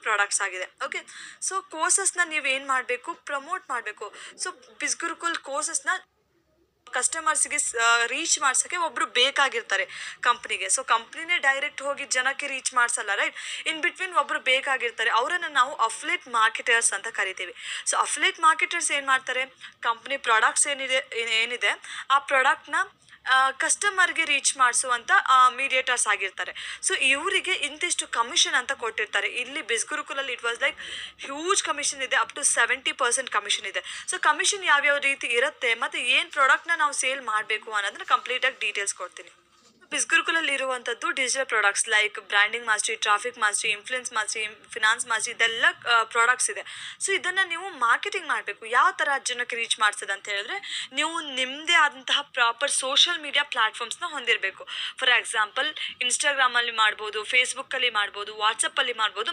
Products ಆಗಿದೆ. Okay, so ಕೋರ್ಸಸ್ನ ನೀವೇನು ಮಾಡಬೇಕು, ಪ್ರಮೋಟ್ ಮಾಡಬೇಕು. ಸೊ ಬಿಸ್ಗುರುಕುಲ್ ಕೋರ್ಸಸ್ನ ಕಸ್ಟಮರ್ಸ್ಗೆ ರೀಚ್ ಮಾಡ್ಸೋಕ್ಕೆ ಒಬ್ಬರು ಬೇಕಾಗಿರ್ತಾರೆ ಕಂಪ್ನಿಗೆ. ಸೊ ಕಂಪ್ನಿನೇ ಡೈರೆಕ್ಟ್ ಹೋಗಿ ಜನಕ್ಕೆ ರೀಚ್ ಮಾಡಿಸಲ್ಲ, ರೈಟ್? ಇನ್ ಬಿಟ್ವೀನ್ ಒಬ್ಬರು ಬೇಕಾಗಿರ್ತಾರೆ, ಅವರನ್ನು ನಾವು ಅಫ್ಲೇಟ್ ಮಾರ್ಕೆಟರ್ಸ್ ಅಂತ ಕರಿತೀವಿ. ಸೊ ಅಫ್ಲೇಟ್ ಮಾರ್ಕೆಟರ್ಸ್ ಏನು ಮಾಡ್ತಾರೆ, ಕಂಪ್ನಿ ಪ್ರಾಡಕ್ಟ್ಸ್ ಏನಿದೆ ಆ ಪ್ರಾಡಕ್ಟ್ನ ಕಸ್ಟಮರ್ಗೆ ರೀಚ್ ಮಾಡಿಸುವಂಥ ಮೀಡಿಯೇಟರ್ಸ್ ಆಗಿರ್ತಾರೆ. ಸೊ ಇವರಿಗೆ ಇಂತಿಷ್ಟು ಕಮಿಷನ್ ಅಂತ ಕೊಟ್ಟಿರ್ತಾರೆ. ಇಲ್ಲಿ ಬಿಸ್ಗುರುಕುಲಲ್ಲಿ it was like huge commission ಇದೆ, ಅಪ್ ಟು 70% ಕಮಿಷನ್ ಇದೆ. ಸೊ ಕಮಿಷನ್ ಯಾವ್ಯಾವ ರೀತಿ ಇರುತ್ತೆ ಮತ್ತು ಏನು ಪ್ರಾಡಕ್ಟ್ನ ನಾವು ಸೇಲ್ ಮಾಡಬೇಕು ಅನ್ನೋದನ್ನ ಕಂಪ್ಲೀಟಾಗಿ ಡೀಟೇಲ್ಸ್ ಕೊಡ್ತೀನಿ. ಬಿಸ್ಗುರುಕುಲಲ್ಲಿ ಇರುವಂಥದ್ದು digital products like branding mastery, traffic mastery, influence mastery, finance mastery, ಇದೆಲ್ಲ ಪ್ರಾಡಕ್ಟ್ಸ್ ಇದೆ. ಸೊ ಇದನ್ನು ನೀವು ಮಾರ್ಕೆಟಿಂಗ್ ಮಾಡಬೇಕು. ಯಾವ ಥರ ಜನಕ್ಕೆ ರೀಚ್ ಮಾಡಿಸೋದು ಅಂತ ಹೇಳಿದ್ರೆ, ನೀವು ನಿಮ್ಮದೇ ಆದಂತಹ ಪ್ರಾಪರ್ ಸೋಷಿಯಲ್ ಮೀಡಿಯಾ ಪ್ಲ್ಯಾಟ್ಫಾರ್ಮ್ಸ್ನ ಹೊಂದಿರಬೇಕು. ಫಾರ್ ಎಕ್ಸಾಂಪಲ್ ಇನ್ಸ್ಟಾಗ್ರಾಮಲ್ಲಿ ಮಾಡ್ಬೋದು, ಫೇಸ್ಬುಕ್ಕಲ್ಲಿ ಮಾಡ್ಬೋದು, ವಾಟ್ಸಪ್ಪಲ್ಲಿ ಮಾಡ್ಬೋದು.